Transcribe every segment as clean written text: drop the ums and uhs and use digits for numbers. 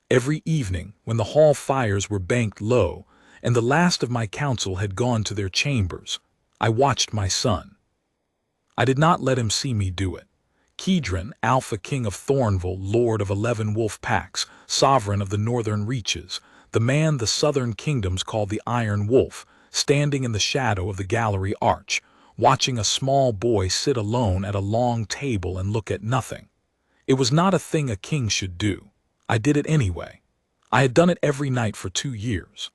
Every evening, when the hall fires were banked low, and the last of my council had gone to their chambers, I watched my son. I did not let him see me do it. Kedron, Alpha King of Thornville, Lord of 11 wolf packs, sovereign of the northern reaches, the man the southern kingdoms called the Iron Wolf, standing in the shadow of the gallery arch, watching a small boy sit alone at a long table and look at nothing. It was not a thing a king should do. I did it anyway. I had done it every night for 2 years.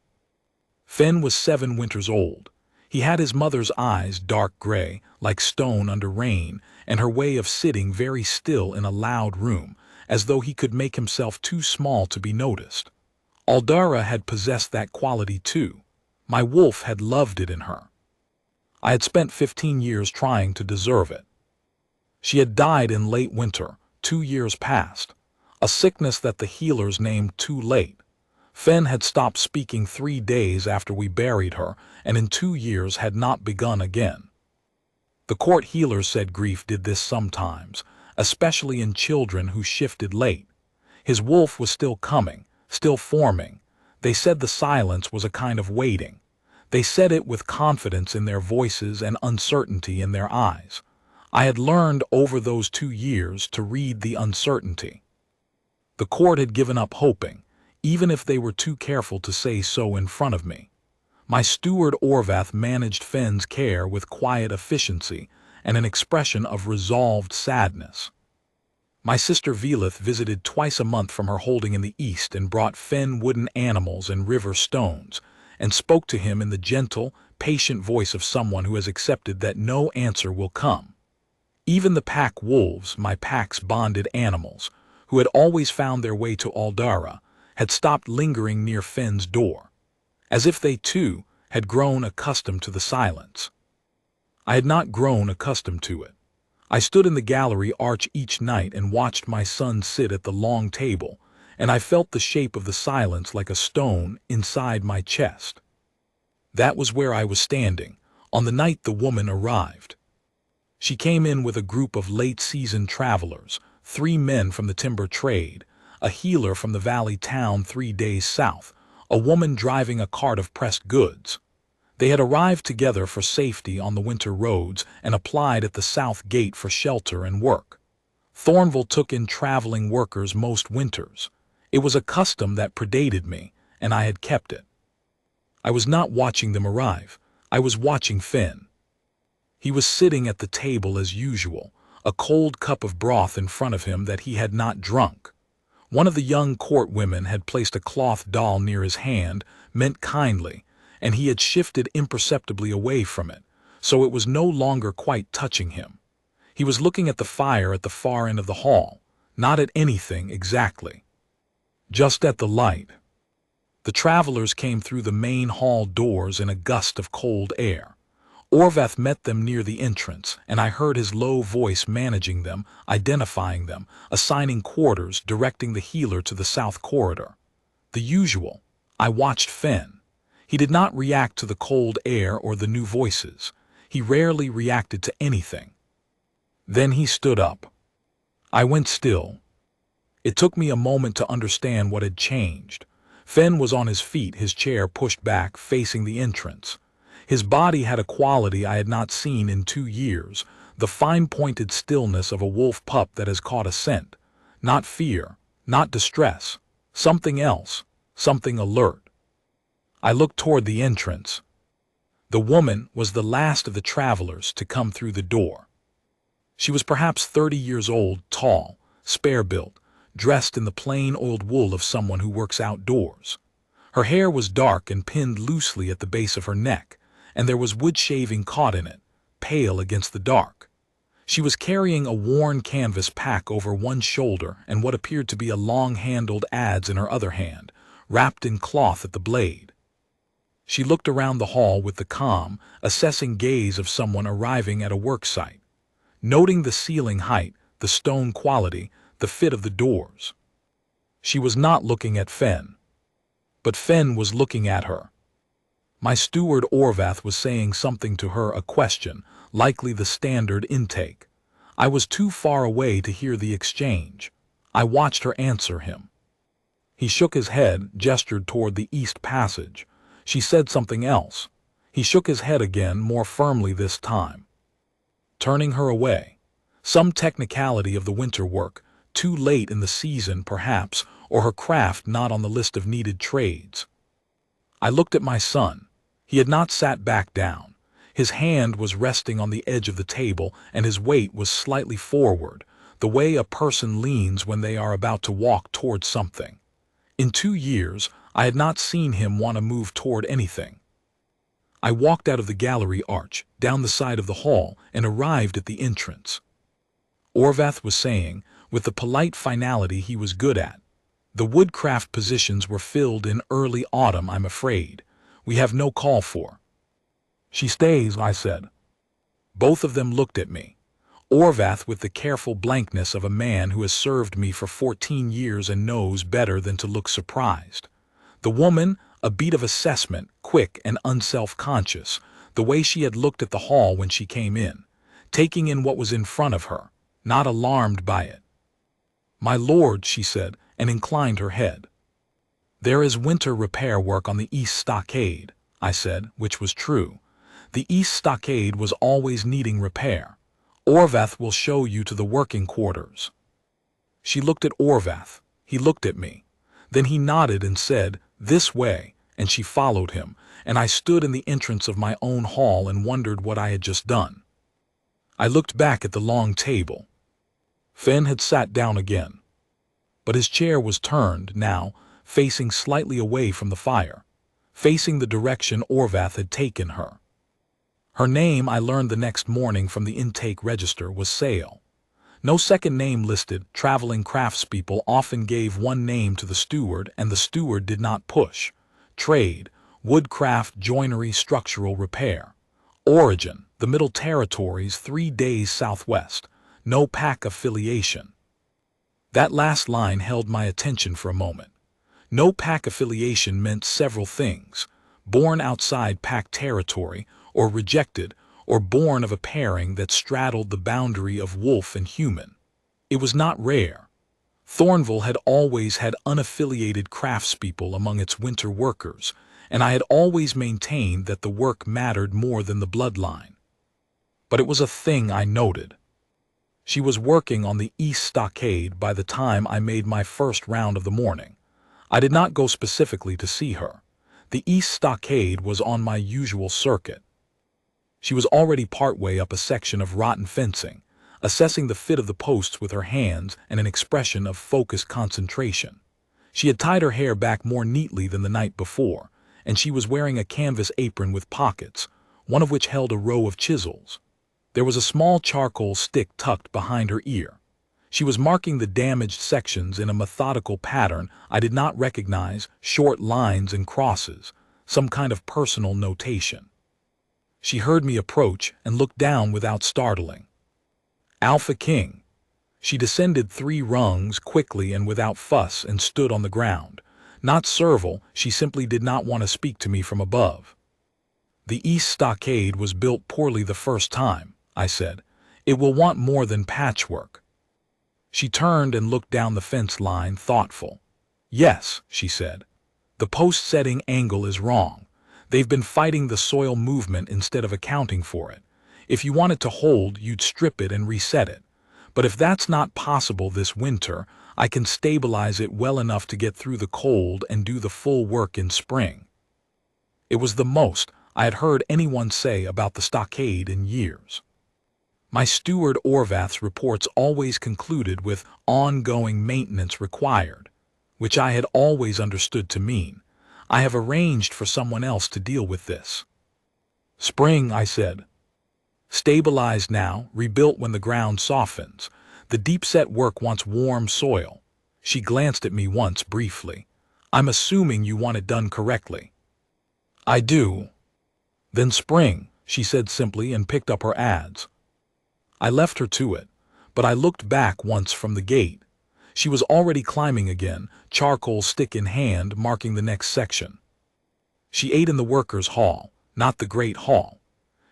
Fen was 7 winters old. He had his mother's eyes dark gray, like stone under rain, and her way of sitting very still in a loud room, as though he could make himself too small to be noticed. Aldara had possessed that quality too. My wolf had loved it in her. I had spent 15 years trying to deserve it. She had died in late winter, 2 years past, a sickness that the healers named too late. Fen had stopped speaking 3 days after we buried her, and in 2 years had not begun again. The court healers said grief did this sometimes, especially in children who shifted late. His wolf was still coming, still forming. They said the silence was a kind of waiting. They said it with confidence in their voices and uncertainty in their eyes. I had learned over those 2 years to read the uncertainty. The court had given up hoping, even if they were too careful to say so in front of me. My steward Orvath managed Fen's care with quiet efficiency and an expression of resolved sadness. My sister Velith visited twice a month from her holding in the east and brought Fen wooden animals and river stones, and spoke to him in the gentle, patient voice of someone who has accepted that no answer will come. Even the pack wolves, my pack's bonded animals, who had always found their way to Aldara, had stopped lingering near Fen's door, as if they too had grown accustomed to the silence. I had not grown accustomed to it. I stood in the gallery arch each night and watched my son sit at the long table, and I felt the shape of the silence like a stone inside my chest. That was where I was standing, on the night the woman arrived. She came in with a group of late-season travelers, 3 men from the timber trade, a healer from the valley town 3 days south, a woman driving a cart of pressed goods. They had arrived together for safety on the winter roads and applied at the south gate for shelter and work. Thornville took in traveling workers most winters. It was a custom that predated me, and I had kept it. I was not watching them arrive. I was watching Fen. He was sitting at the table as usual, a cold cup of broth in front of him that he had not drunk. One of the young court women had placed a cloth doll near his hand, meant kindly, and he had shifted imperceptibly away from it, so it was no longer quite touching him. He was looking at the fire at the far end of the hall, not at anything exactly, just at the light. The travelers came through the main hall doors in a gust of cold air. Orvath met them near the entrance, and I heard his low voice managing them, identifying them, assigning quarters, directing the healer to the south corridor. The usual. I watched Fen. He did not react to the cold air or the new voices. He rarely reacted to anything. Then he stood up. I went still. It took me a moment to understand what had changed. Fen was on his feet, his chair pushed back, facing the entrance. His body had a quality I had not seen in 2 years, the fine-pointed stillness of a wolf pup that has caught a scent. Not fear, not distress, something else, something alert. I looked toward the entrance. The woman was the last of the travelers to come through the door. She was perhaps 30 years old, tall, spare-built, dressed in the plain oiled wool of someone who works outdoors. Her hair was dark and pinned loosely at the base of her neck, and there was wood shaving caught in it, pale against the dark. She was carrying a worn canvas pack over one shoulder and what appeared to be a long-handled adze in her other hand, wrapped in cloth at the blade. She looked around the hall with the calm, assessing gaze of someone arriving at a work site, noting the ceiling height, the stone quality, the fit of the doors. She was not looking at Fen, but Fen was looking at her. My steward Orvath was saying something to her, a question, likely the standard intake. I was too far away to hear the exchange. I watched her answer him. He shook his head, gestured toward the east passage. She said something else. He shook his head again, more firmly this time. Turning her away. Some technicality of the winter work, too late in the season perhaps, or her craft not on the list of needed trades. I looked at my son. He had not sat back down. His hand was resting on the edge of the table, and his weight was slightly forward, the way a person leans when they are about to walk toward something. In 2 years, I had not seen him want to move toward anything. I walked out of the gallery arch, down the side of the hall, and arrived at the entrance. Orvath was saying, with the polite finality he was good at, "The woodcraft positions were filled in early autumn, I'm afraid. We have no call for." "She stays," I said. Both of them looked at me. Orvath with the careful blankness of a man who has served me for 14 years and knows better than to look surprised. The woman, a beat of assessment, quick and unself-conscious, the way she had looked at the hall when she came in, taking in what was in front of her, not alarmed by it. "My lord," she said, and inclined her head. "There is winter repair work on the east stockade," I said, which was true. The east stockade was always needing repair. "Orvath will show you to the working quarters." She looked at Orvath. He looked at me. Then he nodded and said, "This way," and she followed him, and I stood in the entrance of my own hall and wondered what I had just done. I looked back at the long table. Finn had sat down again. But his chair was turned, now, facing slightly away from the fire, facing the direction Orvath had taken her. Her name, I learned the next morning from the intake register, was Sale. No second name listed. Traveling craftspeople often gave one name to the steward, and the steward did not push. Trade, woodcraft, joinery, structural repair. Origin, the Middle Territories, 3 days southwest. No pack affiliation. That last line held my attention for a moment. No pack affiliation meant several things: born outside pack territory, or rejected, or born of a pairing that straddled the boundary of wolf and human. It was not rare. Thornville had always had unaffiliated craftspeople among its winter workers, and I had always maintained that the work mattered more than the bloodline. But it was a thing I noted. She was working on the east stockade by the time I made my first round of the morning. I did not go specifically to see her. The east stockade was on my usual circuit. She was already partway up a section of rotten fencing, assessing the fit of the posts with her hands and an expression of focused concentration. She had tied her hair back more neatly than the night before, and she was wearing a canvas apron with pockets, one of which held a row of chisels. There was a small charcoal stick tucked behind her ear. She was marking the damaged sections in a methodical pattern I did not recognize, short lines and crosses, some kind of personal notation. She heard me approach and looked down without startling. Alpha King. She descended 3 rungs quickly and without fuss and stood on the ground. Not servile, she simply did not want to speak to me from above. "The east stockade was built poorly the first time," I said. "It will want more than patchwork." She turned and looked down the fence line, thoughtful. "Yes," she said. "The post setting angle is wrong. They've been fighting the soil movement instead of accounting for it. If you want it to hold, you'd strip it and reset it. But if that's not possible this winter, I can stabilize it well enough to get through the cold and do the full work in spring." It was the most I had heard anyone say about the stockade in years. My steward Orvath's reports always concluded with ongoing maintenance required, which I had always understood to mean, "I have arranged for someone else to deal with this." "Spring," I said. "Stabilized now, rebuilt when the ground softens. The deep-set work wants warm soil." She glanced at me once briefly. "I'm assuming you want it done correctly." "I do." "Then spring," she said simply and picked up her adze. I left her to it, but I looked back once from the gate. She was already climbing again, charcoal stick in hand, marking the next section. She ate in the workers' hall, not the great hall.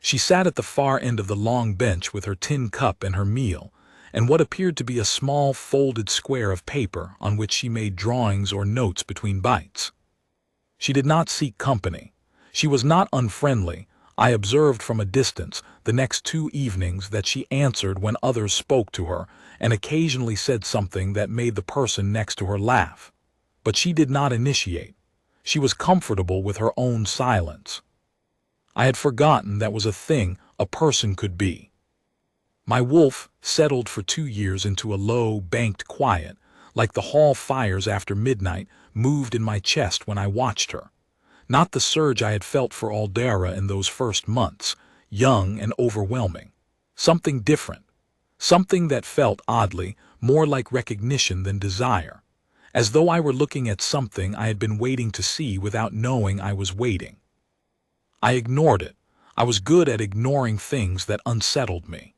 She sat at the far end of the long bench with her tin cup and her meal, and what appeared to be a small folded square of paper on which she made drawings or notes between bites. She did not seek company. She was not unfriendly. I observed from a distance the next 2 evenings that she answered when others spoke to her and occasionally said something that made the person next to her laugh. But she did not initiate. She was comfortable with her own silence. I had forgotten that was a thing a person could be. My wolf settled for 2 years into a low, banked quiet, like the hall fires after midnight moved in my chest when I watched her. Not the surge I had felt for Aldara in those first months, young and overwhelming. Something different. Something that felt, oddly, more like recognition than desire. As though I were looking at something I had been waiting to see without knowing I was waiting. I ignored it. I was good at ignoring things that unsettled me.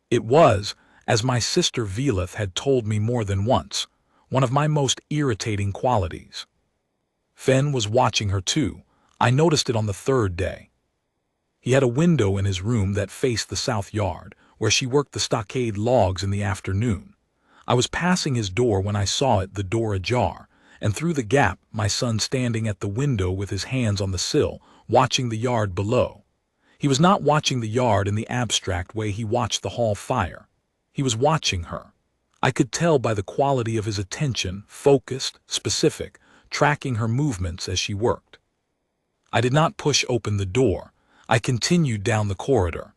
It was, as my sister Velith had told me more than once, one of my most irritating qualities. Fen was watching her too. I noticed it on the 3rd day. He had a window in his room that faced the south yard, where she worked the stockade logs in the afternoon. I was passing his door when I saw it, the door ajar, and through the gap my son standing at the window with his hands on the sill, watching the yard below. He was not watching the yard in the abstract way he watched the hall fire. He was watching her. I could tell by the quality of his attention, focused, specific, tracking her movements as she worked. I did not push open the door. I continued down the corridor.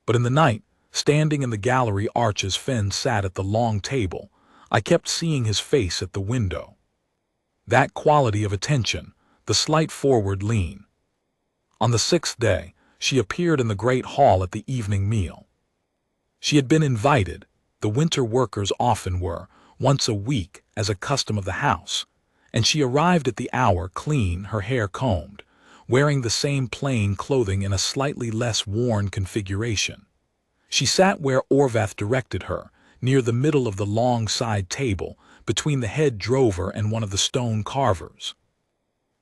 But in the night, standing in the gallery arch as Fen sat at the long table, I kept seeing his face at the window. That quality of attention, the slight forward lean. On the 6th day, she appeared in the great hall at the evening meal. She had been invited, the winter workers often were, once a week as a custom of the house, and she arrived at the hour clean, her hair combed, wearing the same plain clothing in a slightly less worn configuration. She sat where Orvath directed her, near the middle of the long side table, between the head drover and one of the stone carvers.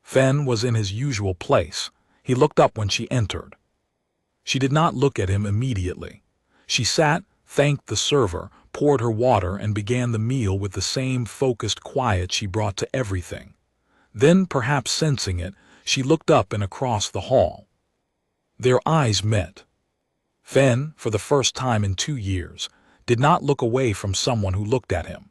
Fen was in his usual place. He looked up when she entered. She did not look at him immediately. She sat, thanked the server, poured her water, and began the meal with the same focused quiet she brought to everything. Then, perhaps sensing it, she looked up and across the hall. Their eyes met. Fen, for the first time in 2 years, did not look away from someone who looked at him.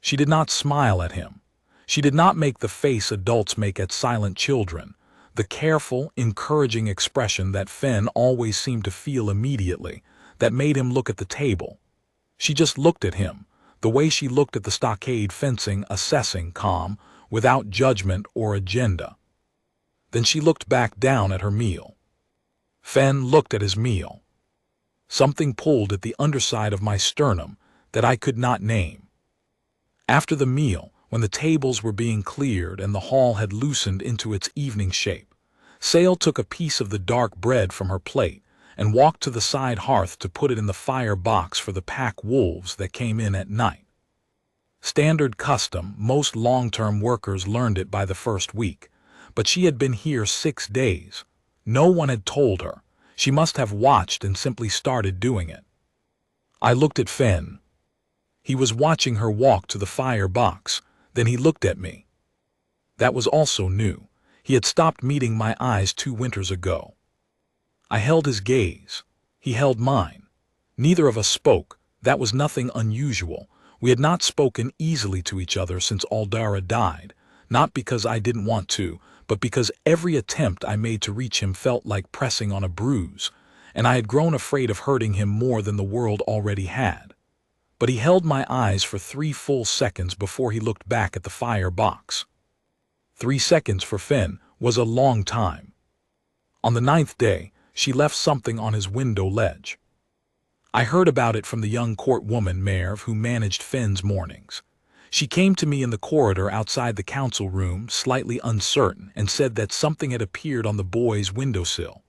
She did not smile at him. She did not make the face adults make at silent children, the careful, encouraging expression that Fen always seemed to feel immediately, that made him look at the table. She just looked at him, the way she looked at the stockade fencing, assessing, calm, without judgment or agenda. Then she looked back down at her meal. Fen looked at his meal. Something pulled at the underside of my sternum that I could not name. After the meal, when the tables were being cleared and the hall had loosened into its evening shape, Sale took a piece of the dark bread from her plate and walked to the side hearth to put it in the fire box for the pack wolves that came in at night. Standard custom, most long-term workers learned it by the first week, but she had been here 6 days. No one had told her. She must have watched and simply started doing it. I looked at Fen. He was watching her walk to the fire box. Then he looked at me. That was also new. He had stopped meeting my eyes 2 winters ago. I held his gaze. He held mine. Neither of us spoke. That was nothing unusual. We had not spoken easily to each other since Aldara died, not because I didn't want to, but because every attempt I made to reach him felt like pressing on a bruise, and I had grown afraid of hurting him more than the world already had. But he held my eyes for 3 full seconds before he looked back at the fire box. 3 seconds for Fen was a long time. On the 9th day, she left something on his window ledge. I heard about it from the young court woman, Merv, who managed Fen's mornings. She came to me in the corridor outside the council room, slightly uncertain, and said that something had appeared on the boy's windowsill.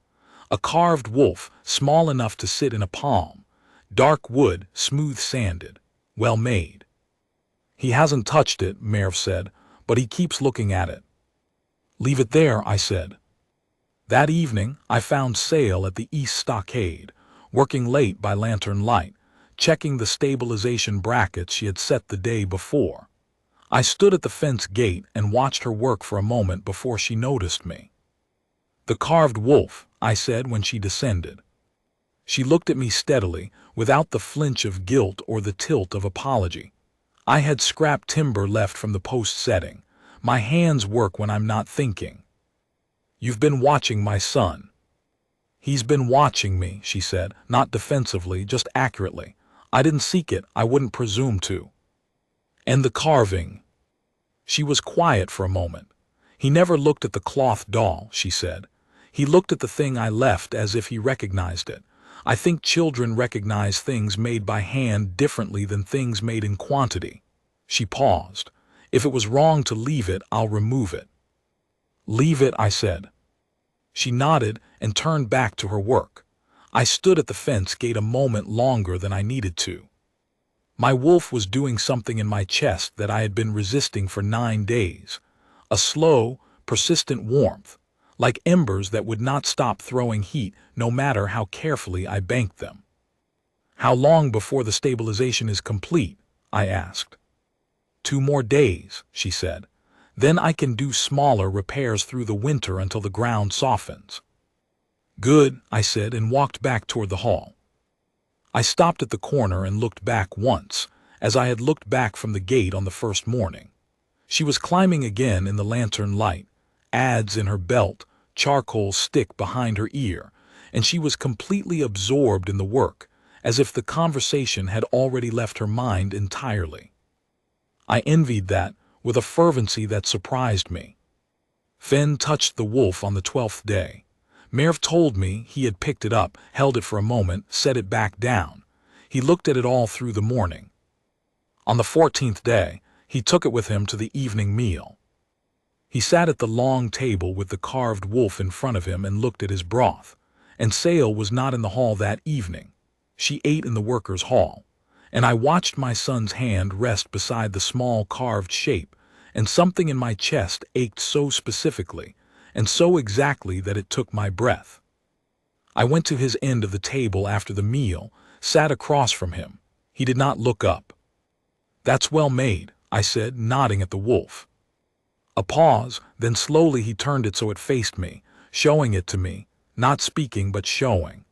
A carved wolf, small enough to sit in a palm. Dark wood, smooth-sanded, well-made. He hasn't touched it, Merv said, but he keeps looking at it. Leave it there, I said. That evening, I found Sale at the East Stockade, working late by lantern light, checking the stabilization brackets she had set the day before. I stood at the fence gate and watched her work for a moment before she noticed me. "The carved wolf," I said when she descended. She looked at me steadily, without the flinch of guilt or the tilt of apology. "I had scrap timber left from the post setting. My hands work when I'm not thinking." "You've been watching my son." "He's been watching me," she said, not defensively, just accurately. "I didn't seek it, I wouldn't presume to." "And the carving?" She was quiet for a moment. "He never looked at the cloth doll," she said. "He looked at the thing I left as if he recognized it. I think children recognize things made by hand differently than things made in quantity." She paused. "If it was wrong to leave it, I'll remove it." "Leave it," I said. She nodded and turned back to her work. I stood at the fence gate a moment longer than I needed to. My wolf was doing something in my chest that I had been resisting for 9 days. A slow, persistent warmth, like embers that would not stop throwing heat no matter how carefully I banked them. "How long before the stabilization is complete?" I asked. 2 more days, she said. "Then I can do smaller repairs through the winter until the ground softens." "Good," I said, and walked back toward the hall. I stopped at the corner and looked back once, as I had looked back from the gate on the first morning. She was climbing again in the lantern light, adze in her belt, charcoal stick behind her ear, and she was completely absorbed in the work, as if the conversation had already left her mind entirely. I envied that, with a fervency that surprised me. Fen touched the wolf on the 12th day. Merv told me he had picked it up, held it for a moment, set it back down. He looked at it all through the morning. On the 14th day, he took it with him to the evening meal. He sat at the long table with the carved wolf in front of him and looked at his broth. And Sale was not in the hall that evening. She ate in the workers' hall. And I watched my son's hand rest beside the small carved shape, and something in my chest ached so specifically, and so exactly that it took my breath. I went to his end of the table after the meal, sat across from him. He did not look up. "That's well made," I said, nodding at the wolf. A pause, then slowly he turned it so it faced me, showing it to me, not speaking but showing.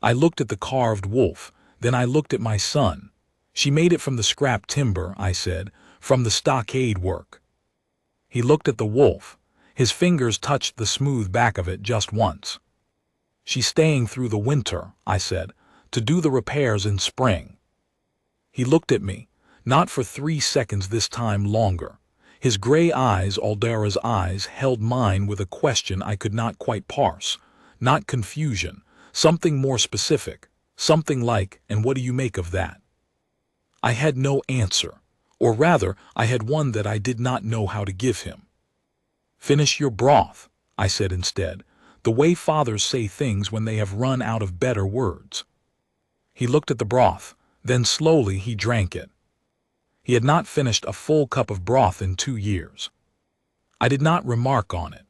I looked at the carved wolf, then I looked at my son. "She made it from the scrap timber," I said, "from the stockade work." He looked at the wolf. His fingers touched the smooth back of it just once. "She's staying through the winter," I said, "to do the repairs in spring." He looked at me, not for 3 seconds this time, longer. His gray eyes, Aldera's eyes, held mine with a question I could not quite parse. Not confusion, something more specific. Something like, "And what do you make of that?" I had no answer, or rather, I had one that I did not know how to give him. "Finish your broth," I said instead, the way fathers say things when they have run out of better words. He looked at the broth, then slowly he drank it. He had not finished a full cup of broth in 2 years. I did not remark on it.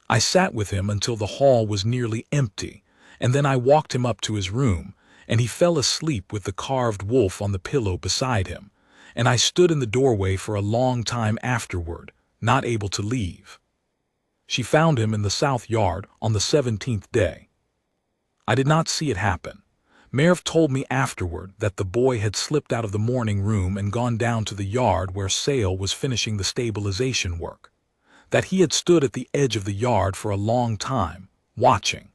I sat with him until the hall was nearly empty, and then I walked him up to his room, and he fell asleep with the carved wolf on the pillow beside him, and I stood in the doorway for a long time afterward, not able to leave. She found him in the south yard on the 17th day. I did not see it happen. Merv told me afterward that the boy had slipped out of the morning room and gone down to the yard where Sale was finishing the stabilization work. That he had stood at the edge of the yard for a long time, watching,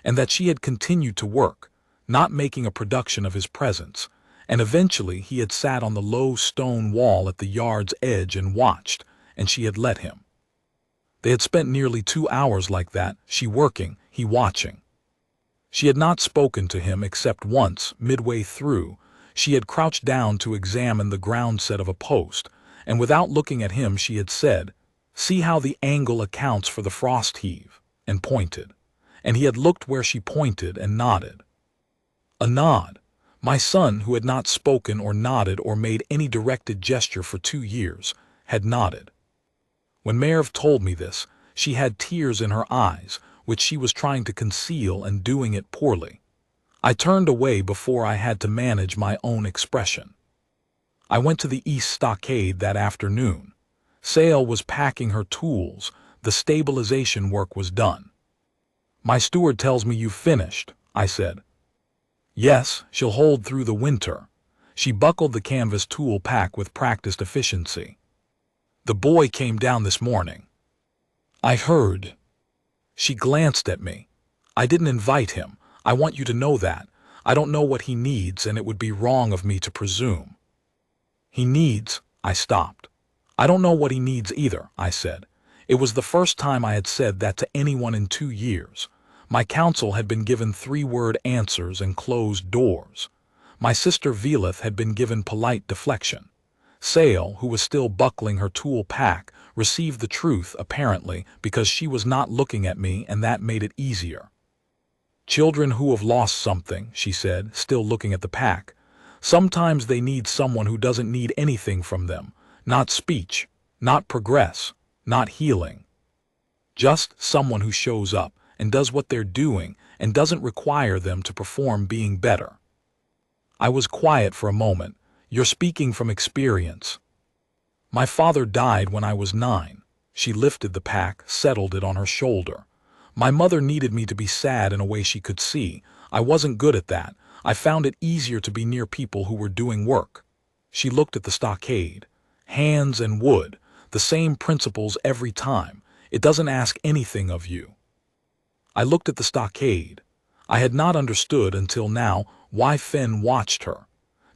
and that she had continued to work, not making a production of his presence, and eventually he had sat on the low stone wall at the yard's edge and watched, and she had let him. They had spent nearly 2 hours like that, she working, he watching. She had not spoken to him except once, midway through. She had crouched down to examine the ground set of a post, and without looking at him she had said, "See how the angle accounts for the frost heave," and pointed. And he had looked where she pointed and nodded. A nod. My son, who had not spoken or nodded or made any directed gesture for 2 years, had nodded. When Merv told me this, she had tears in her eyes, which she was trying to conceal and doing it poorly. I turned away before I had to manage my own expression. I went to the East Stockade that afternoon. Sale was packing her tools. The stabilization work was done. "My steward tells me you've finished," I said. "Yes, she'll hold through the winter." She buckled the canvas tool pack with practiced efficiency. "The boy came down this morning." "I heard." She glanced at me. "I didn't invite him. I want you to know that. I don't know what he needs, and it would be wrong of me to presume." "He needs—" I stopped. "I don't know what he needs either," I said. It was the first time I had said that to anyone in 2 years. My counsel had been given 3-word answers and closed doors. My sister Velith had been given polite deflection. Sale, who was still buckling her tool pack, received the truth, apparently, because she was not looking at me, and that made it easier. "Children who have lost something," she said, still looking at the pack, "sometimes they need someone who doesn't need anything from them. Not speech, not progress, not healing. Just someone who shows up and does what they're doing and doesn't require them to perform being better." I was quiet for a moment. "You're speaking from experience." "My father died when I was 9. She lifted the pack, settled it on her shoulder. "My mother needed me to be sad in a way she could see. I wasn't good at that. I found it easier to be near people who were doing work." She looked at the stockade. "Hands and wood, the same principles every time. It doesn't ask anything of you." I looked at the stockade. I had not understood until now why Fenn watched her.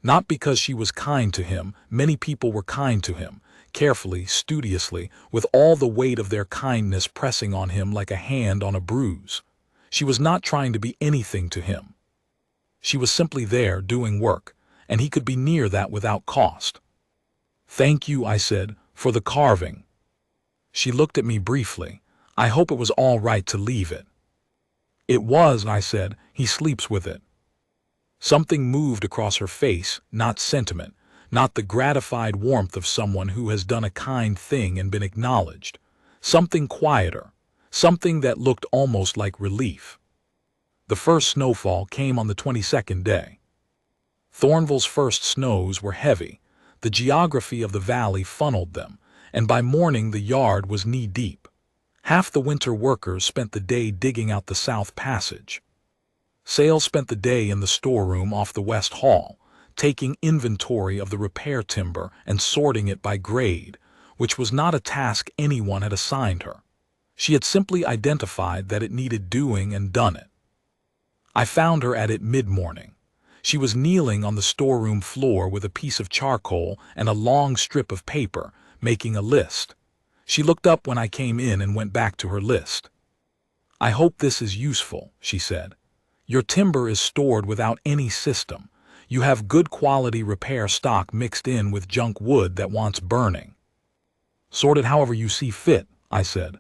Not because she was kind to him. Many people were kind to him, carefully, studiously, with all the weight of their kindness pressing on him like a hand on a bruise. She was not trying to be anything to him. She was simply there doing work, and he could be near that without cost. "Thank you," I said, "for the carving." She looked at me briefly. "I hope it was all right to leave it." "It was," I said. "He sleeps with it." Something moved across her face, not sentiment, not the gratified warmth of someone who has done a kind thing and been acknowledged. Something quieter, something that looked almost like relief. The first snowfall came on the 22nd day. Thornville's first snows were heavy. The geography of the valley funneled them, and by morning the yard was knee-deep. Half the winter workers spent the day digging out the South Passage. Sale spent the day in the storeroom off the West Hall, taking inventory of the repair timber and sorting it by grade, which was not a task anyone had assigned her. She had simply identified that it needed doing and done it. I found her at it mid-morning. She was kneeling on the storeroom floor with a piece of charcoal and a long strip of paper, making a list. She looked up when I came in and went back to her list. "I hope this is useful," she said. "Your timber is stored without any system. You have good quality repair stock mixed in with junk wood that wants burning." "Sort it however you see fit," I said.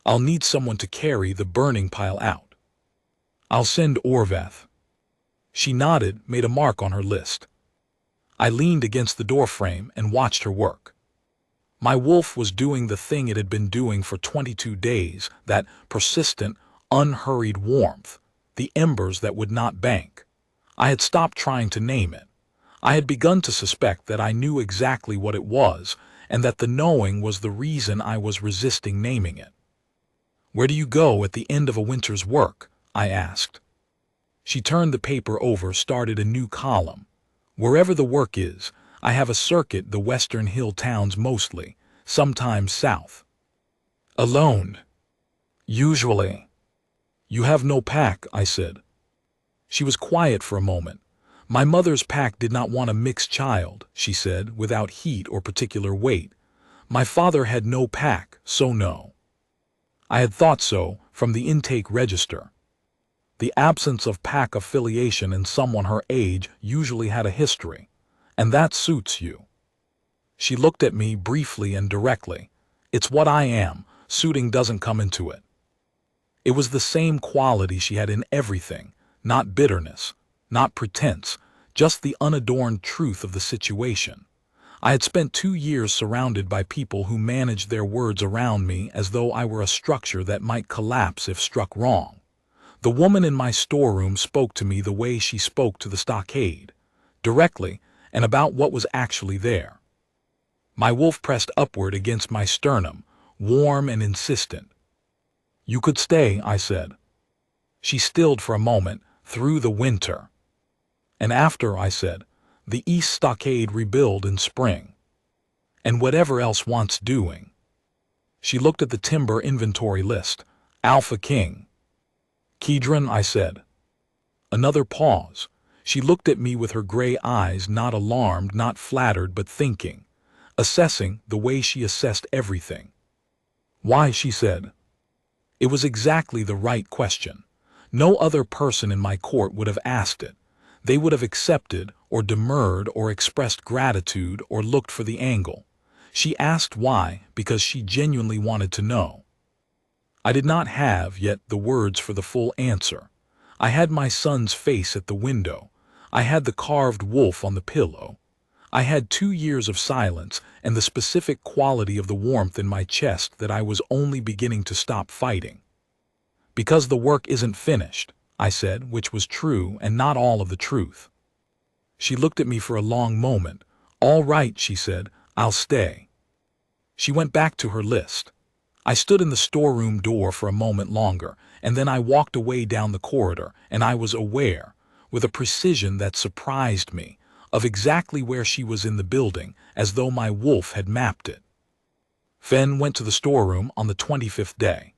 "I'll need someone to carry the burning pile out." "I'll send Orveth." She nodded, made a mark on her list. I leaned against the doorframe and watched her work. My wolf was doing the thing it had been doing for 22 days, that persistent, unhurried warmth, the embers that would not bank. I had stopped trying to name it. I had begun to suspect that I knew exactly what it was, and that the knowing was the reason I was resisting naming it. "Where do you go at the end of a winter's work?" I asked. She turned the paper over, started a new column. "Wherever the work is, I have a circuit the western hill towns mostly, sometimes south." "Alone?" "Usually." "You have no pack," I said. She was quiet for a moment. "My mother's pack did not want a mixed child," she said, without heat or particular weight. "My father had no pack, so no." I had thought so, from the intake register. The absence of pack affiliation in someone her age usually had a history, and that suits you. She looked at me briefly and directly. "It's what I am. Suiting doesn't come into it." It was the same quality she had in everything, not bitterness, not pretense, just the unadorned truth of the situation. I had spent 2 years surrounded by people who managed their words around me as though I were a structure that might collapse if struck wrong. The woman in my storeroom spoke to me the way she spoke to the stockade, directly and about what was actually there. My wolf pressed upward against my sternum, warm and insistent. "You could stay," I said. She stilled for a moment, "through the winter." "And after," I said, "the east stockade rebuild in spring. And whatever else wants doing." She looked at the timber inventory list. "Alpha King." "Kedron," I said. Another pause. She looked at me with her gray eyes, not alarmed, not flattered, but thinking, assessing the way she assessed everything. "Why?" she said. It was exactly the right question. No other person in my court would have asked it. They would have accepted or demurred or expressed gratitude or looked for the angle. She asked why because she genuinely wanted to know. I did not have yet the words for the full answer. I had my son's face at the window. I had the carved wolf on the pillow. I had 2 years of silence and the specific quality of the warmth in my chest that I was only beginning to stop fighting. "Because the work isn't finished," I said, which was true and not all of the truth. She looked at me for a long moment. "All right," she said, "I'll stay." She went back to her list. I stood in the storeroom door for a moment longer, and then I walked away down the corridor, and I was aware, with a precision that surprised me, of exactly where she was in the building, as though my wolf had mapped it. Fen went to the storeroom on the 25th day.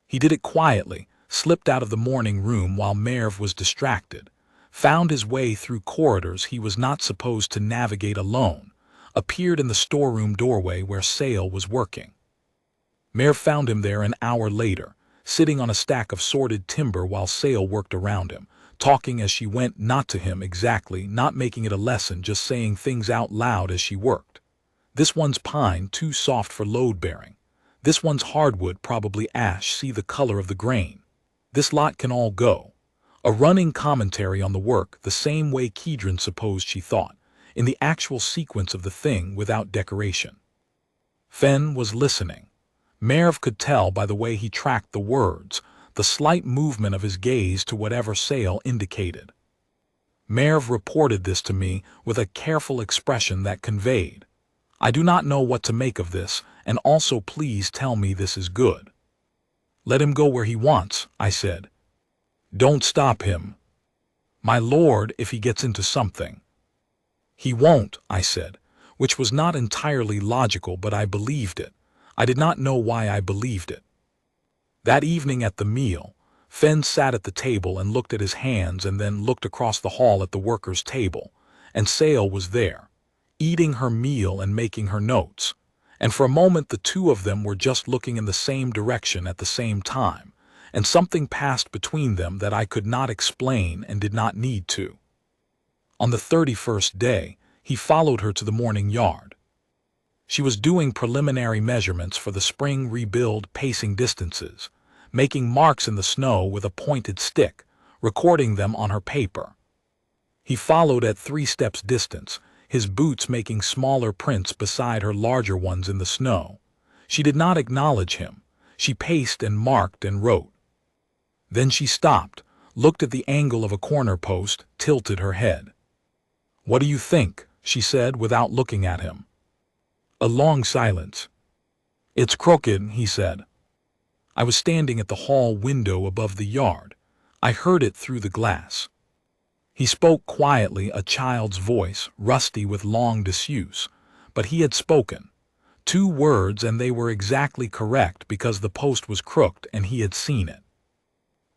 He did it quietly, slipped out of the morning room while Merv was distracted, found his way through corridors he was not supposed to navigate alone, appeared in the storeroom doorway where Sale was working. Merv found him there an hour later, sitting on a stack of sorted timber while Sale worked around him, talking as she went, not to him exactly, not making it a lesson, just saying things out loud as she worked. "This one's pine, too soft for load-bearing. This one's hardwood, probably ash, see the color of the grain. This lot can all go." A running commentary on the work, the same way Kedron supposed she thought, in the actual sequence of the thing without decoration. Fen was listening. Merv could tell by the way he tracked the words, the slight movement of his gaze to whatever Sale indicated. Merv reported this to me with a careful expression that conveyed, "I do not know what to make of this, and also please tell me this is good." "Let him go where he wants," I said. "Don't stop him." "My lord, if he gets into something." "He won't," I said, which was not entirely logical, but I believed it. I did not know why I believed it. That evening at the meal, Fen sat at the table and looked at his hands and then looked across the hall at the workers' table, and Sale was there, eating her meal and making her notes, and for a moment the two of them were just looking in the same direction at the same time, and something passed between them that I could not explain and did not need to. On the 31st day, he followed her to the morning yard. She was doing preliminary measurements for the spring rebuild pacing distances, making marks in the snow with a pointed stick, recording them on her paper. He followed at 3 steps distance, his boots making smaller prints beside her larger ones in the snow. She did not acknowledge him. She paced and marked and wrote. Then she stopped, looked at the angle of a corner post, tilted her head. "What do you think?" she said without looking at him. A long silence. "It's crooked," he said. I was standing at the hall window above the yard. I heard it through the glass. He spoke quietly, a child's voice, rusty with long disuse, but he had spoken. 2 words, and they were exactly correct because the post was crooked and he had seen it.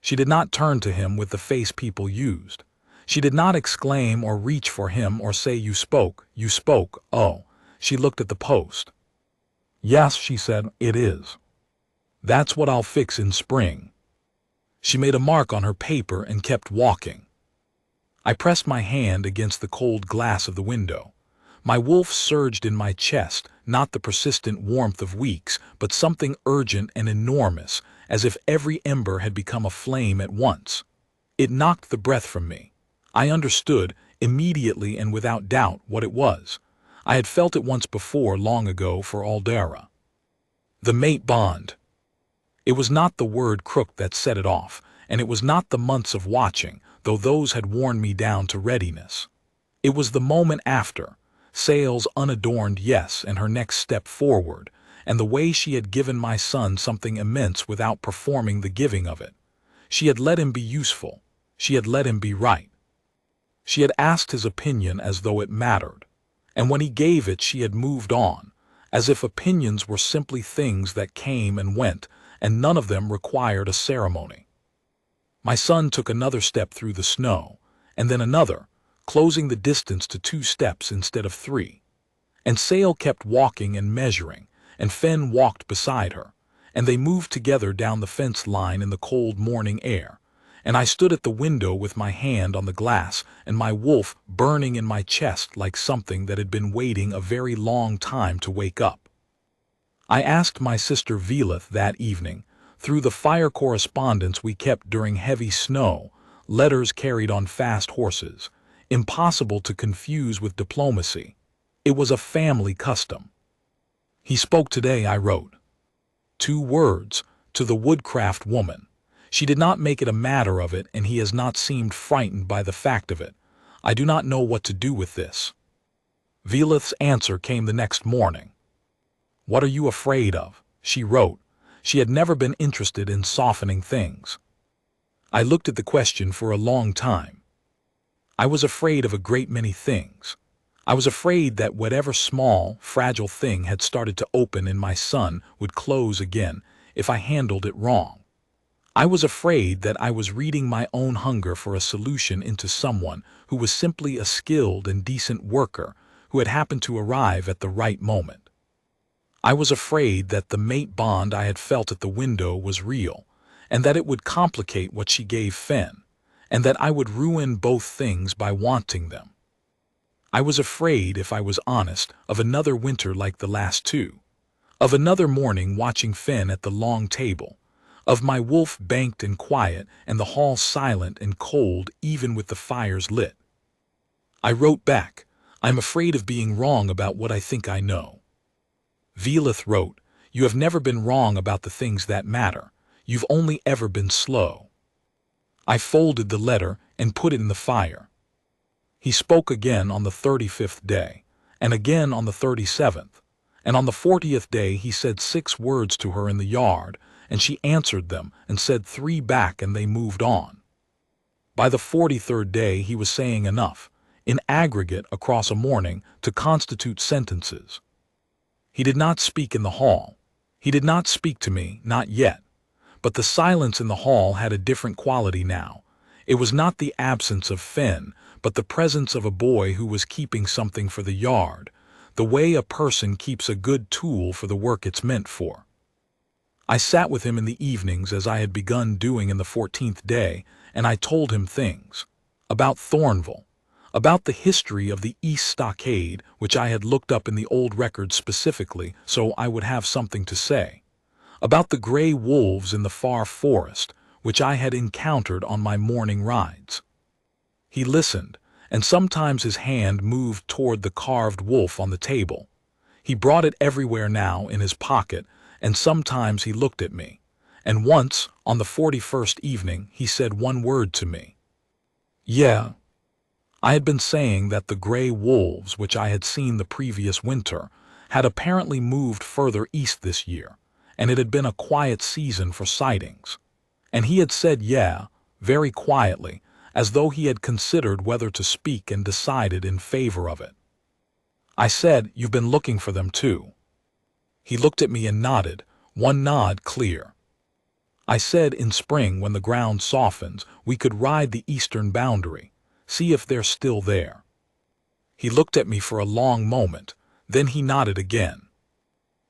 She did not turn to him with the face people used. She did not exclaim or reach for him or say, you spoke, oh." She looked at the post. "Yes," she said, "it is. That's what I'll fix in spring." She made a mark on her paper and kept walking. I pressed my hand against the cold glass of the window. My wolf surged in my chest, not the persistent warmth of weeks, but something urgent and enormous, as if every ember had become a flame at once. It knocked the breath from me. I understood, immediately and without doubt, what it was. I had felt it once before, long ago, for Aldera. The mate bond. It was not the word crook that set it off, and it was not the months of watching, though those had worn me down to readiness. It was the moment after, Sale's unadorned yes and her next step forward, and the way she had given my son something immense without performing the giving of it. She had let him be useful. She had let him be right. She had asked his opinion as though it mattered, and when he gave it she had moved on, as if opinions were simply things that came and went, and none of them required a ceremony. My son took another step through the snow, and then another, closing the distance to 2 steps instead of 3. And Sale kept walking and measuring, and Fen walked beside her, and they moved together down the fence line in the cold morning air, and I stood at the window with my hand on the glass and my wolf burning in my chest like something that had been waiting a very long time to wake up. I asked my sister Velith that evening, through the fire correspondence we kept during heavy snow, letters carried on fast horses, impossible to confuse with diplomacy. It was a family custom. "He spoke today," I wrote. 2 words, to the Woodcraft woman. She did not make it a matter of it, and he has not seemed frightened by the fact of it. I do not know what to do with this. Velith's answer came the next morning. "What are you afraid of?" she wrote. She had never been interested in softening things. I looked at the question for a long time. I was afraid of a great many things. I was afraid that whatever small, fragile thing had started to open in my son would close again if I handled it wrong. I was afraid that I was reading my own hunger for a solution into someone who was simply a skilled and decent worker who had happened to arrive at the right moment. I was afraid that the mate bond I had felt at the window was real, and that it would complicate what she gave Fen, and that I would ruin both things by wanting them. I was afraid, if I was honest, of another winter like the last 2, of another morning watching Fen at the long table, of my wolf banked and quiet and the hall silent and cold even with the fires lit. I wrote back, "I'm afraid of being wrong about what I think I know." Velith wrote, "You have never been wrong about the things that matter. You've only ever been slow." I folded the letter and put it in the fire. He spoke again on the 35th day, and again on the 37th, and on the 40th day he said 6 words to her in the yard, and she answered them and said 3 back, and they moved on. By the 43rd day he was saying enough, in aggregate across a morning, to constitute sentences. He did not speak in the hall. He did not speak to me, not yet. But the silence in the hall had a different quality now. It was not the absence of Fen, but the presence of a boy who was keeping something for the yard, the way a person keeps a good tool for the work it's meant for. I sat with him in the evenings as I had begun doing in the 14th day, and I told him things. About Thornville. About the history of the East Stockade, which I had looked up in the old records specifically so I would have something to say. About the gray wolves in the far forest, which I had encountered on my morning rides. He listened, and sometimes his hand moved toward the carved wolf on the table. He brought it everywhere now in his pocket, and sometimes he looked at me. And once, on the 41st evening, he said 1 word to me. "Yeah." I had been saying that the gray wolves, which I had seen the previous winter, had apparently moved further east this year, and it had been a quiet season for sightings. And he had said "yeah," very quietly, as though he had considered whether to speak and decided in favor of it. I said, "You've been looking for them too." He looked at me and nodded, 1 nod clear. I said, "In spring, when the ground softens, we could ride the eastern boundary, see if they're still there." He looked at me for a long moment, then he nodded again.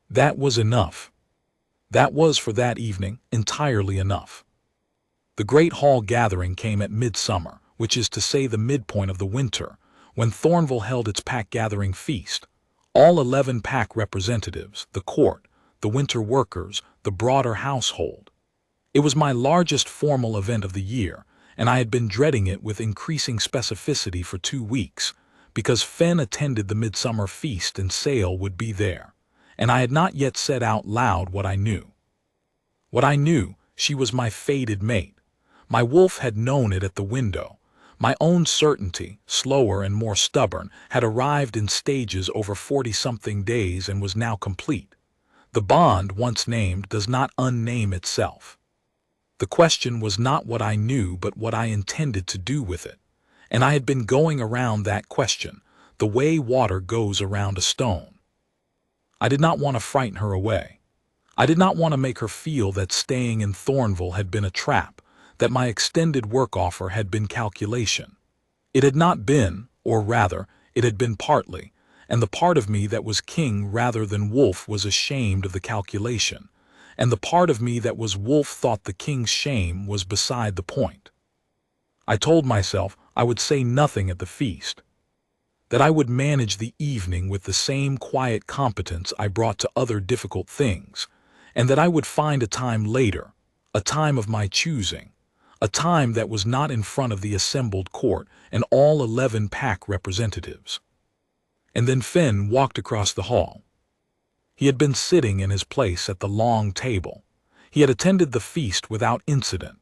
That was enough. That was, for that evening, entirely enough. The great hall gathering came at midsummer, which is to say the midpoint of the winter, when Thornville held its pack-gathering feast. All 11 pack representatives, the court, the winter workers, the broader household. It was my largest formal event of the year, and I had been dreading it with increasing specificity for 2 weeks, because Fen attended the midsummer feast and Sale would be there, and I had not yet said out loud what I knew. What I knew, she was my fated mate, My wolf had known it at the window. My own certainty, slower and more stubborn, had arrived in stages over 40-something days and was now complete. The bond, once named, does not unname itself. The question was not what I knew, but what I intended to do with it. And I had been going around that question, the way water goes around a stone. I did not want to frighten her away. I did not want to make her feel that staying in Thornville had been a trap, that my extended work offer had been calculation. It had not been, or rather, it had been partly, and the part of me that was king rather than wolf was ashamed of the calculation, and the part of me that was wolf thought the king's shame was beside the point. I told myself I would say nothing at the feast, that I would manage the evening with the same quiet competence I brought to other difficult things, and that I would find a time later, a time of my choosing, a time that was not in front of the assembled court and all 11 pack representatives. And then Finn walked across the hall. He had been sitting in his place at the long table. He had attended the feast without incident.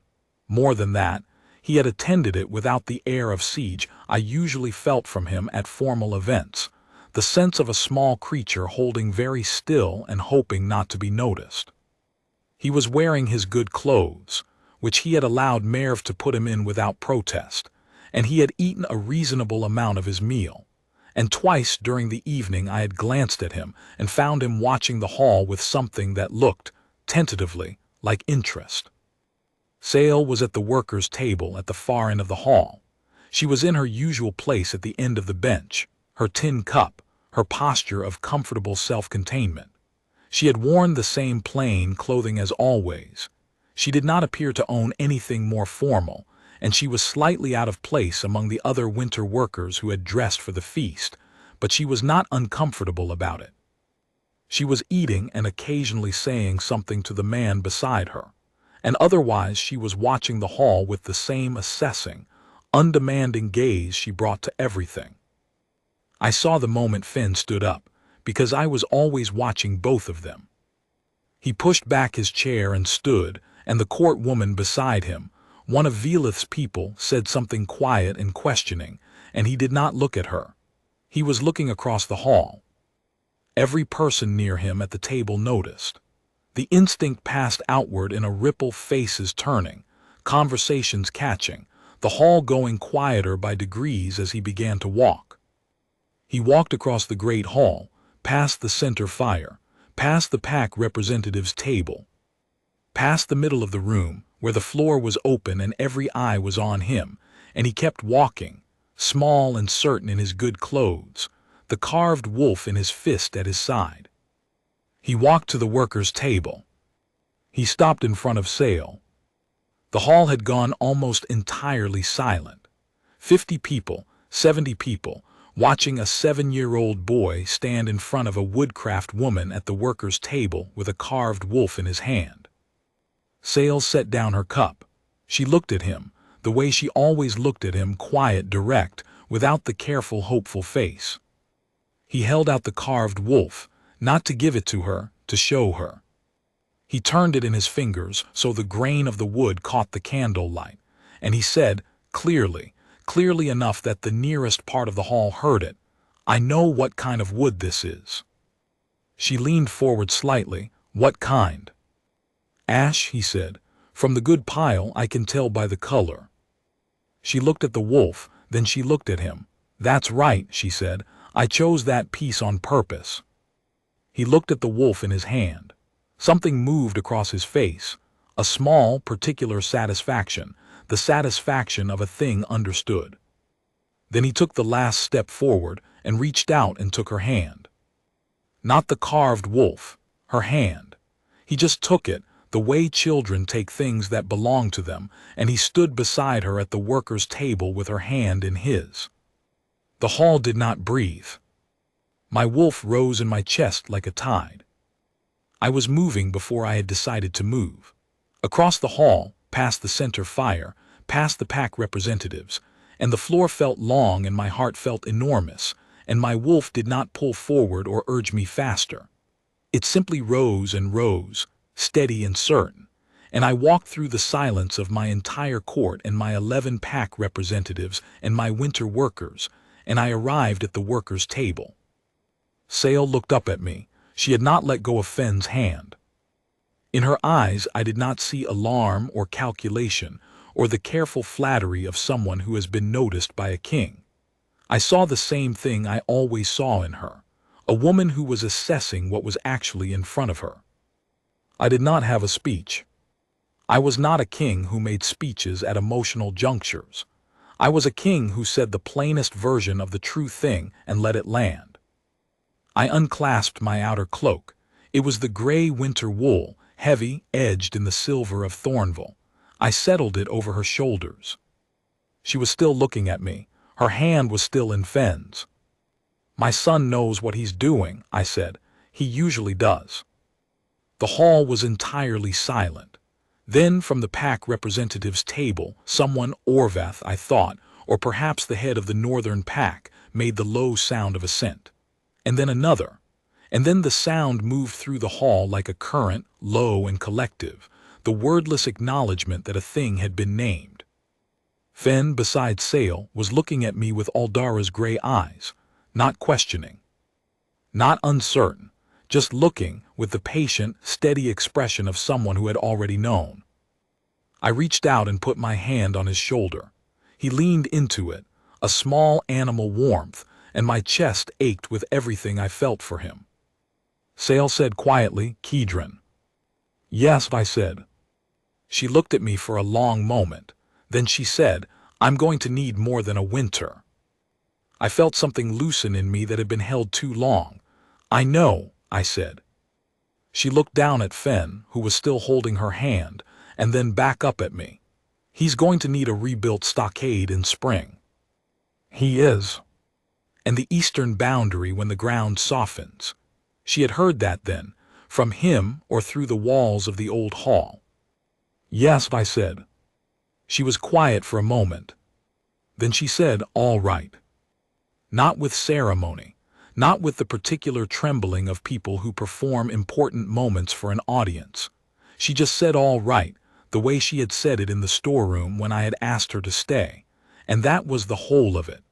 More than that, he had attended it without the air of siege I usually felt from him at formal events, the sense of a small creature holding very still and hoping not to be noticed. He was wearing his good clothes, which he had allowed Merv to put him in without protest, and he had eaten a reasonable amount of his meal. And twice during the evening I had glanced at him and found him watching the hall with something that looked, tentatively, like interest. Sale was at the workers' table at the far end of the hall. She was in her usual place at the end of the bench, her tin cup, her posture of comfortable self-containment. She had worn the same plain clothing as always. She did not appear to own anything more formal, and she was slightly out of place among the other winter workers who had dressed for the feast, but she was not uncomfortable about it. She was eating and occasionally saying something to the man beside her, and otherwise she was watching the hall with the same assessing, undemanding gaze she brought to everything. I saw the moment Finn stood up, because I was always watching both of them. He pushed back his chair and stood, and the court woman beside him, one of Velith's people, said something quiet and questioning, and he did not look at her. He was looking across the hall. Every person near him at the table noticed. The instinct passed outward in a ripple, faces turning, conversations catching, the hall going quieter by degrees as he began to walk. He walked across the great hall, past the center fire, past the pack representatives' table, past the middle of the room, where the floor was open and every eye was on him, and he kept walking, small and certain in his good clothes, the carved wolf in his fist at his side. He walked to the workers' table. He stopped in front of Sale. The hall had gone almost entirely silent. 50 people, 70 people, watching a 7-year-old boy stand in front of a woodcraft woman at the workers' table with a carved wolf in his hand. Sale set down her cup. She looked at him, the way she always looked at him, quiet, direct, without the careful, hopeful face. He held out the carved wolf, not to give it to her, to show her. He turned it in his fingers so the grain of the wood caught the candle light, and he said, clearly enough that the nearest part of the hall heard it, "I know what kind of wood this is." She leaned forward slightly. "What kind?" "Ash," he said. "From the good pile I can tell by the color." She looked at the wolf, then she looked at him. "That's right," she said. "I chose that piece on purpose." He looked at the wolf in his hand. Something moved across his face, a small, particular satisfaction, the satisfaction of a thing understood. Then he took the last step forward and reached out and took her hand. Not the carved wolf, her hand. He just took it, the way children take things that belong to them, and he stood beside her at the workers' table with her hand in his. The hall did not breathe. My wolf rose in my chest like a tide. I was moving before I had decided to move. Across the hall, past the center fire, past the pack representatives, and the floor felt long and my heart felt enormous, and my wolf did not pull forward or urge me faster. It simply rose and rose, steady and certain, and I walked through the silence of my entire court and my 11 pack representatives and my winter workers, and I arrived at the workers' table. Sale looked up at me. She had not let go of Fenn's hand. In her eyes I did not see alarm or calculation or the careful flattery of someone who has been noticed by a king. I saw the same thing I always saw in her, a woman who was assessing what was actually in front of her. I did not have a speech. I was not a king who made speeches at emotional junctures. I was a king who said the plainest version of the true thing and let it land. I unclasped my outer cloak. It was the gray winter wool, heavy, edged in the silver of Thornville. I settled it over her shoulders. She was still looking at me. Her hand was still in Fenn's. "My son knows what he's doing," I said. "He usually does." The hall was entirely silent. Then from the pack representatives' table, someone, Orvath, I thought, or perhaps the head of the northern pack, made the low sound of assent. And then another. And then the sound moved through the hall like a current, low and collective, the wordless acknowledgement that a thing had been named. Fenn, beside Sale, was looking at me with Aldara's gray eyes, not questioning, not uncertain, just looking with the patient, steady expression of someone who had already known. I reached out and put my hand on his shoulder. He leaned into it, a small animal warmth, and my chest ached with everything I felt for him. Sale said quietly, "Kedron." "Yes," I said. She looked at me for a long moment. Then she said, "I'm going to need more than a winter." I felt something loosen in me that had been held too long. "I know," I said. She looked down at Fenn, who was still holding her hand, and then back up at me. "He's going to need a rebuilt stockade in spring." "He is." "And the eastern boundary when the ground softens." She had heard that then, from him or through the walls of the old hall. "Yes," I said. She was quiet for a moment. Then she said, "All right." Not with ceremony, not with the particular trembling of people who perform important moments for an audience. She just said all right, the way she had said it in the storeroom when I had asked her to stay, and that was the whole of it.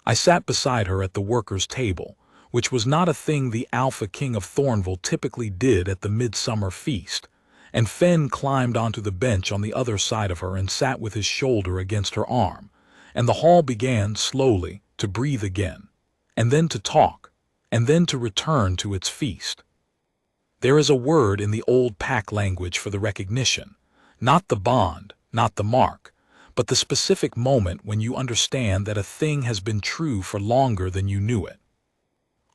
I sat beside her at the workers' table, which was not a thing the Alpha King of Thornville typically did at the midsummer feast, and Fenn climbed onto the bench on the other side of her and sat with his shoulder against her arm, and the hall began, slowly, to breathe again, and then to talk, and then to return to its feast. There is a word in the old pack language for the recognition, not the bond, not the mark, but the specific moment when you understand that a thing has been true for longer than you knew it.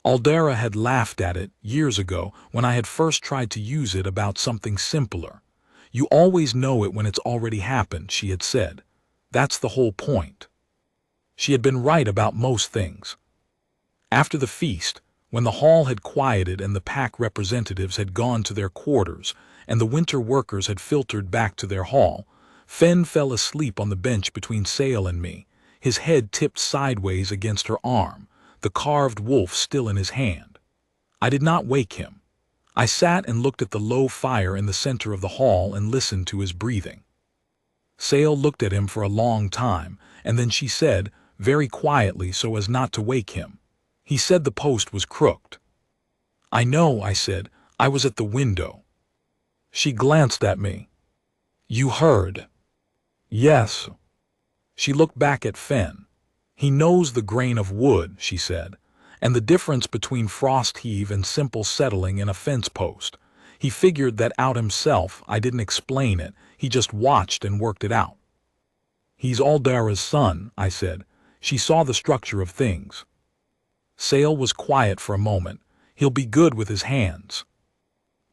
Aldara had laughed at it years ago when I had first tried to use it about something simpler. "You always know it when it's already happened," she had said. "That's the whole point." She had been right about most things. After the feast, when the hall had quieted and the pack representatives had gone to their quarters and the winter workers had filtered back to their hall, Fenn fell asleep on the bench between Sale and me, his head tipped sideways against her arm, the carved wolf still in his hand. I did not wake him. I sat and looked at the low fire in the center of the hall and listened to his breathing. Sale looked at him for a long time, and then she said, very quietly so as not to wake him, "He said the post was crooked." "I know," I said. "I was at the window." She glanced at me. "You heard?" "Yes." She looked back at Fenn. "He knows the grain of wood," she said, "and the difference between frost heave and simple settling in a fence post. He figured that out himself. I didn't explain it. He just watched and worked it out." "He's Aldara's son," I said. She saw the structure of things. Sale was quiet for a moment. "He'll be good with his hands."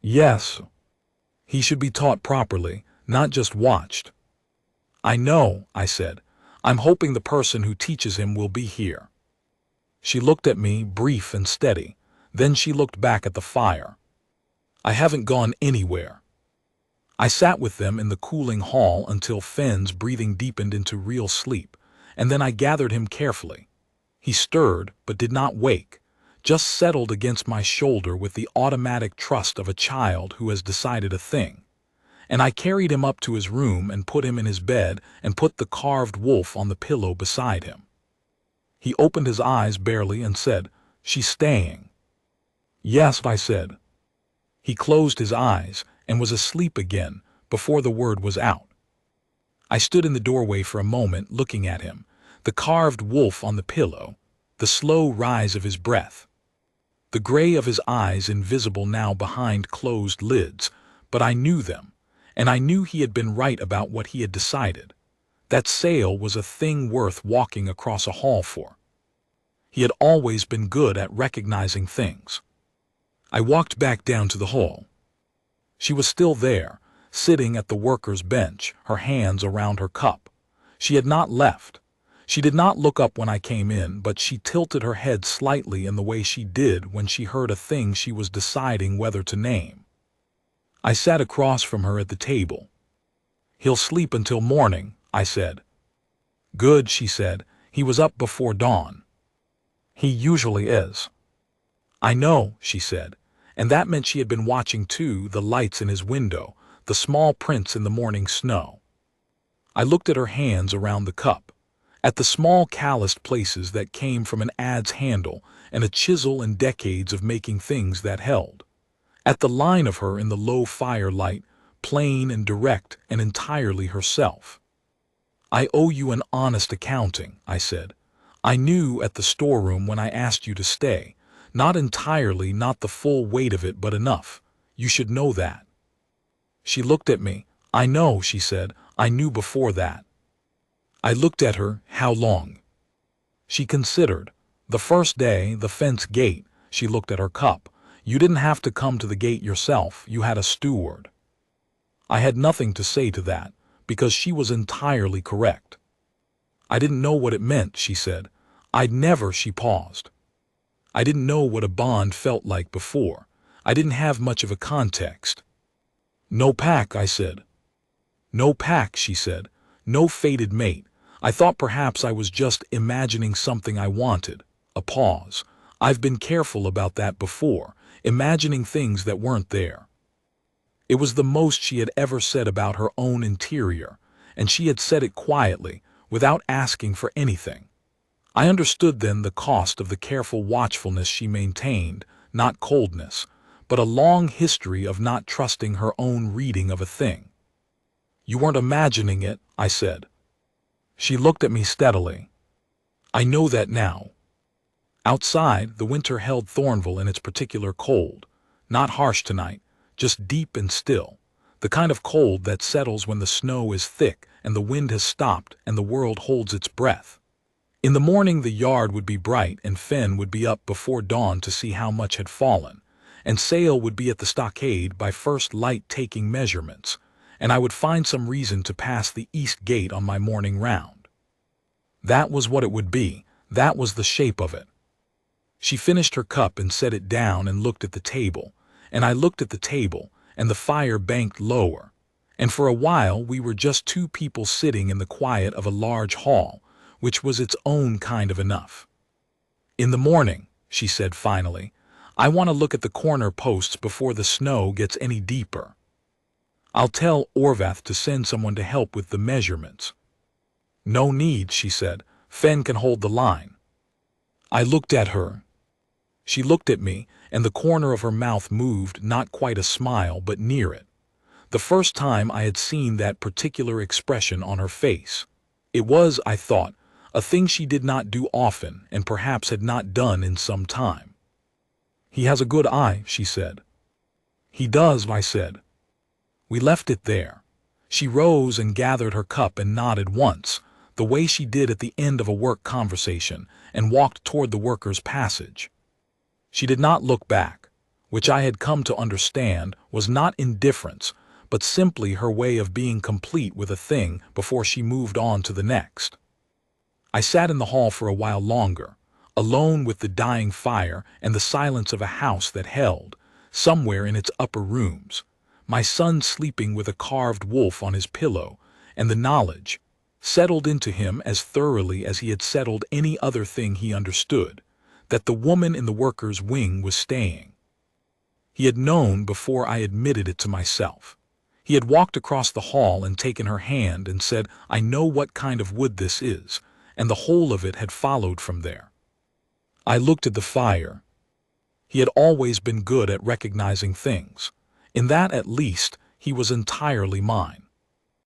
"Yes." "He should be taught properly, not just watched." "I know," I said. "I'm hoping the person who teaches him will be here." She looked at me, brief and steady. Then she looked back at the fire. "I haven't gone anywhere." I sat with them in the cooling hall until Fenn's breathing deepened into real sleep, and then I gathered him carefully. He stirred, but did not wake, just settled against my shoulder with the automatic trust of a child who has decided a thing. and I carried him up to his room and put him in his bed and put the carved wolf on the pillow beside him. He opened his eyes barely and said, "She's staying." "Yes," I said. He closed his eyes and was asleep again before the word was out. I stood in the doorway for a moment looking at him, the carved wolf on the pillow, the slow rise of his breath, the gray of his eyes invisible now behind closed lids, but I knew them, and I knew he had been right about what he had decided. That Sale was a thing worth walking across a hall for. He had always been good at recognizing things. I walked back down to the hall. She was still there, sitting at the worker's bench, her hands around her cup. She had not left. She did not look up when I came in, but she tilted her head slightly in the way she did when she heard a thing she was deciding whether to name. I sat across from her at the table. "He'll sleep until morning," I said. "Good," she said. "He was up before dawn." "He usually is." "I know," she said, and that meant she had been watching too, the lights in his window, the small prints in the morning snow. I looked at her hands around the cup, at the small calloused places that came from an adze handle and a chisel and decades of making things that held, at the line of her in the low firelight, plain and direct and entirely herself. "I owe you an honest accounting," I said. "I knew at the storeroom when I asked you to stay, not entirely, not the full weight of it, but enough. You should know that." She looked at me. "I know," she said. "I knew before that." I looked at her. "How long?" She considered. "The first day, the fence gate." She looked at her cup. "You didn't have to come to the gate yourself. You had a steward." I had nothing to say to that, because she was entirely correct. "I didn't know what it meant," she said. "I'd never," she paused. "I didn't know what a bond felt like before. I didn't have much of a context." "No pack," I said. "No pack," she said. "No fated mate. I thought perhaps I was just imagining something I wanted." A pause. "I've been careful about that before, imagining things that weren't there." It was the most she had ever said about her own interior, and she had said it quietly, without asking for anything. I understood then the cost of the careful watchfulness she maintained, not coldness, but a long history of not trusting her own reading of a thing. "You weren't imagining it," I said. She looked at me steadily. "I know that now." Outside, the winter held Thornville in its particular cold, not harsh tonight, just deep and still, the kind of cold that settles when the snow is thick and the wind has stopped and the world holds its breath. In the morning the yard would be bright and Fen would be up before dawn to see how much had fallen, and Sale would be at the stockade by first light taking measurements, and I would find some reason to pass the east gate on my morning round. That was what it would be. That was the shape of it. She finished her cup and set it down and looked at the table, and I looked at the table, and the fire banked lower, and for a while we were just two people sitting in the quiet of a large hall, which was its own kind of enough. "In the morning," she said finally, "I want to look at the corner posts before the snow gets any deeper. I'll tell Orvath to send someone to help with the measurements." "No need," she said. "Fen can hold the line." I looked at her. She looked at me, and the corner of her mouth moved, not quite a smile, but near it. The first time I had seen that particular expression on her face. It was, I thought, a thing she did not do often and perhaps had not done in some time. "He has a good eye," she said. "He does," I said. We left it there. She rose and gathered her cup and nodded once, the way she did at the end of a work conversation, and walked toward the workers' passage. She did not look back, which I had come to understand was not indifference, but simply her way of being complete with a thing before she moved on to the next. I sat in the hall for a while longer, alone with the dying fire and the silence of a house that held, somewhere in its upper rooms, my son sleeping with a carved wolf on his pillow, and the knowledge, settled into him as thoroughly as he had settled any other thing he understood, that the woman in the worker's wing was staying. He had known before I admitted it to myself. He had walked across the hall and taken her hand and said, "I know what kind of wood this is," and the whole of it had followed from there. I looked at the fire. He had always been good at recognizing things. In that, at least, he was entirely mine.